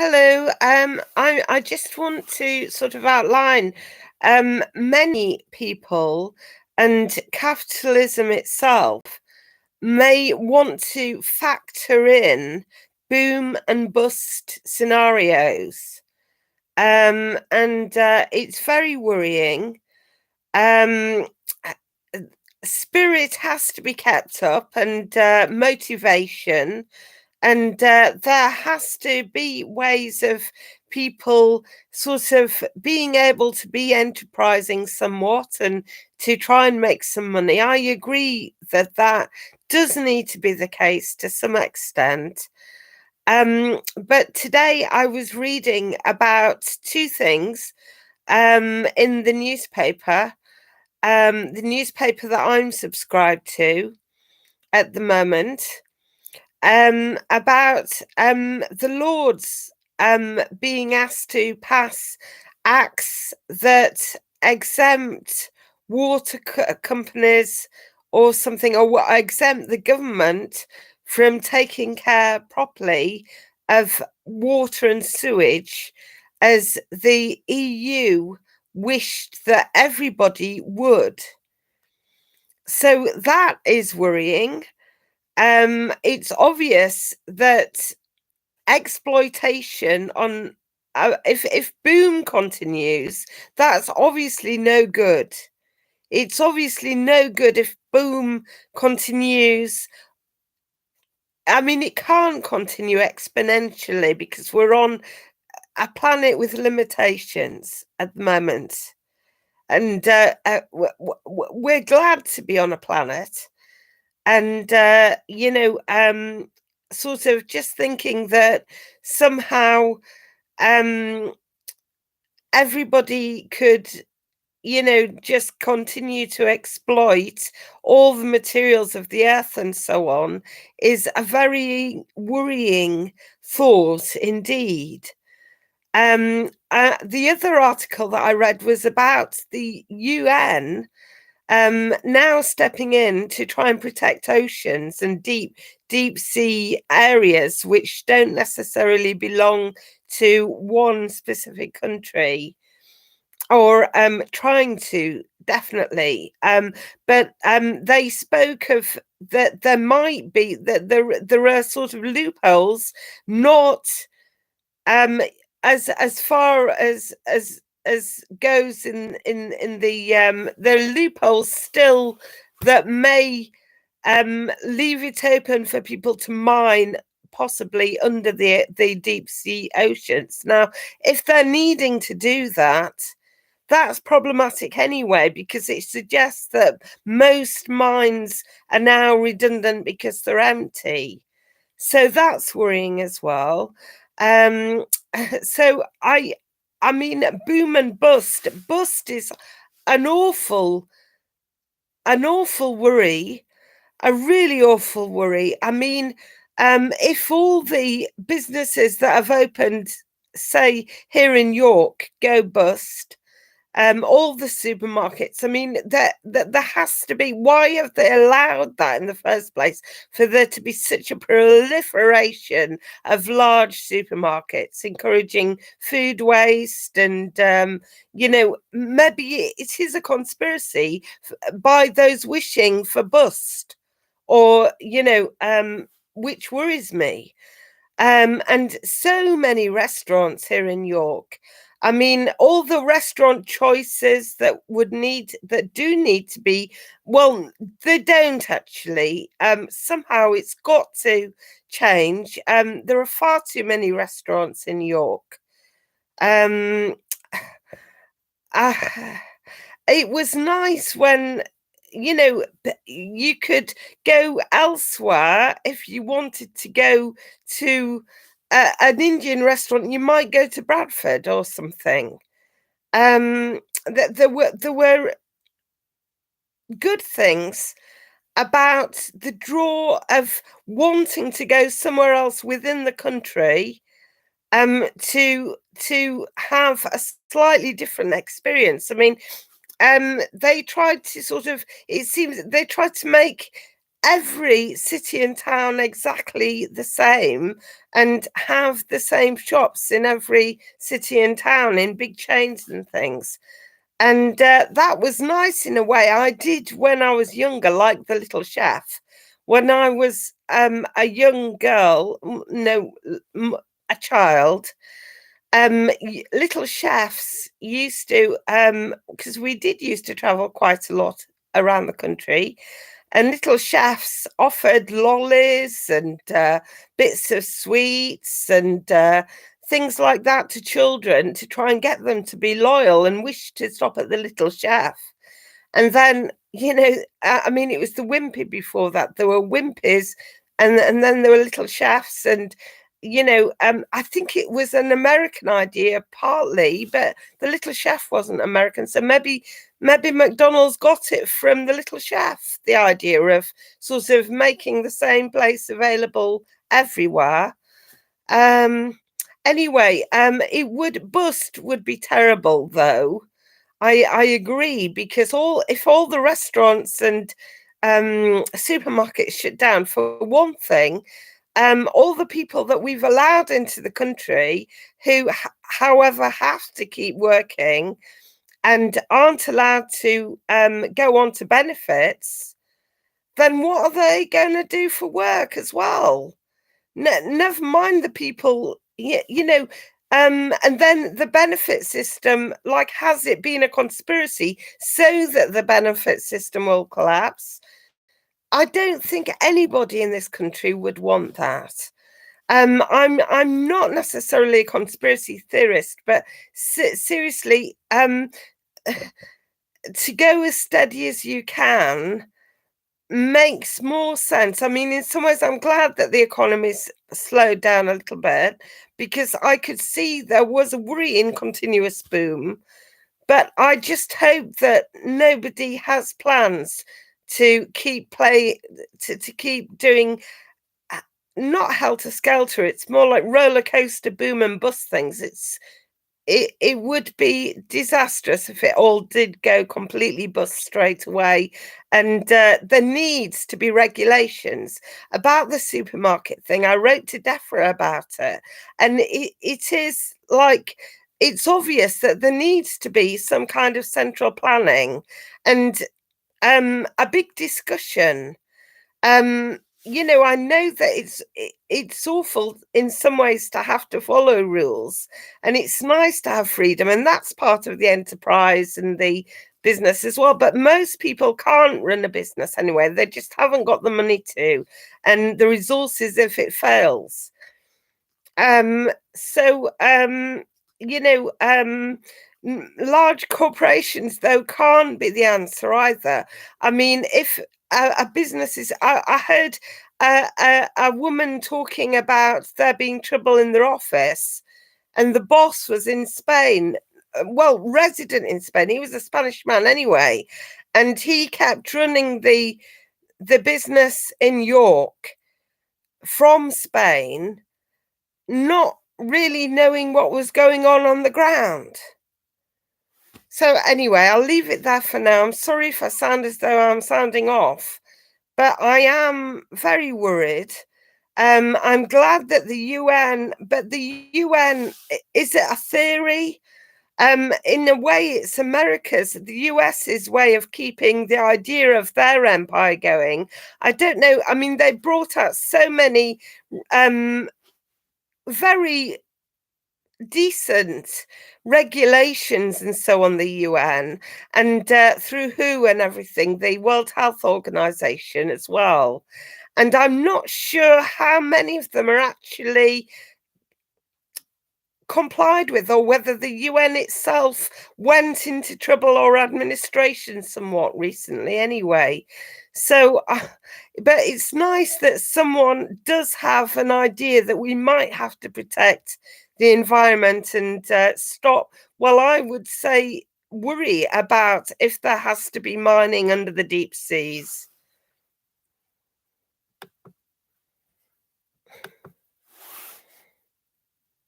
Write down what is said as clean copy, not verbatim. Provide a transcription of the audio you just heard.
Hello. I just want to sort of outline many people and capitalism itself may want to factor in boom and bust scenarios. And it's very worrying. Um, uh, Spirit has to be kept up and motivation. And there has to be ways of people sort of being able to be enterprising somewhat and to try and make some money. I agree that that does need to be the case to some extent. But today I was reading about two things in the newspaper that I'm subscribed to at the moment, about the Lords being asked to pass acts that exempt companies or something, or exempt the government from taking care properly of water and sewage, as the EU wished that everybody would. So that is worrying. It's obvious that exploitation on if boom continues, that's obviously no good. It's obviously no good if boom continues. I mean, it can't continue exponentially because we're on a planet with limitations at the moment, and we're glad to be on a planet. And sort of just thinking that somehow um everybody could, just continue to exploit all the materials of the earth and so on, is a very worrying thought indeed. The other article that I read was about the UN now stepping in to try and protect oceans and deep sea areas which don't necessarily belong to one specific country, or trying to, definitely. But they spoke of that there might be that there are sort of loopholes, not um as far as goes in the loopholes still that may leave it open for people to mine, possibly under the deep sea oceans. Now, if they're needing to do that, that's problematic anyway, because it suggests that most mines are now redundant because they're empty. So that's worrying as well. Um, so I mean, boom and bust. Bust is an awful, an awful worry, a really awful worry. I mean, if all the businesses that have opened, say here in York, go bust, all the supermarkets. I mean, there has to be. Why have they allowed that in the first place? For there to be such a proliferation of large supermarkets, encouraging food waste, and maybe it is a conspiracy by those wishing for bust, or which worries me. And so many restaurants here in York. I mean, all the restaurant choices that do need to be, well, they don't actually. Somehow it's got to change. There are far too many restaurants in York. Um, ah, it was nice when you could go elsewhere. If you wanted to go to an Indian restaurant, you might go to Bradford or something. There were good things about the draw of wanting to go somewhere else within the country, to have a slightly different experience. I mean, they tried to sort of, it seems they tried to make every city and town exactly the same and have the same shops in every city and town in big chains and things. And that was nice in a way. I did, when I was younger, like the little chef. When I was a young girl, no, a child, little chefs used to, because we did used to travel quite a lot around the country, and little chefs offered lollies and bits of sweets and things like that to children to try and get them to be loyal and wish to stop at the little chef. And then, I mean, it was the wimpy before that. There were wimpies, and then there were little chefs, and I think it was an American idea partly, but the little chef wasn't American, so maybe McDonald's got it from the little chef. The idea of sort of making the same place available everywhere. Um, anyway, it would be terrible though. I agree, because if all the restaurants and supermarkets shut down, for one thing, all the people that we've allowed into the country who, however, have to keep working and aren't allowed to go on to benefits, then what are they going to do for work as well? Never mind the people, and then the benefit system, like, has it been a conspiracy so that the benefit system will collapse? I don't think anybody in this country would want that. I'm not necessarily a conspiracy theorist, but seriously, to go as steady as you can makes more sense. I mean, in some ways, I'm glad that the economy's slowed down a little bit, because I could see there was a worrying continuous boom. But I just hope that nobody has plans to to keep doing not helter skelter. It's more like roller coaster boom and bust things. It would be disastrous if it all did go completely bust straight away. And there needs to be regulations about the supermarket thing. I wrote to DEFRA about it, and it is like, it's obvious that there needs to be some kind of central planning and a big discussion. I know that it's awful in some ways to have to follow rules, and it's nice to have freedom, and that's part of the enterprise and the business as well. But most people can't run a business anyway. They just haven't got the money to, and the resources if it fails. So you know, large corporations though can't be the answer either. I mean, if a business is, I heard a woman talking about there being trouble in their office, and the boss was in Spain. Well, resident in Spain. He was a Spanish man anyway, and he kept running the business in York from Spain, not really knowing what was going on the ground. So anyway, I'll leave it there for now. I'm sorry if I sound as though I'm sounding off, but I am very worried. I'm glad that the UN, but the UN, is it a theory? In a way, it's America's, the US's way of keeping the idea of their empire going. I don't know. I mean, they brought out so many very decent regulations and so on, the UN, and through WHO and everything, the World Health Organization as well. And I'm not sure how many of them are actually complied with, or whether the UN itself went into trouble, or administration somewhat recently anyway. So, but it's nice that someone does have an idea that we might have to protect the environment and stop, well, I would say, worry about if there has to be mining under the deep seas.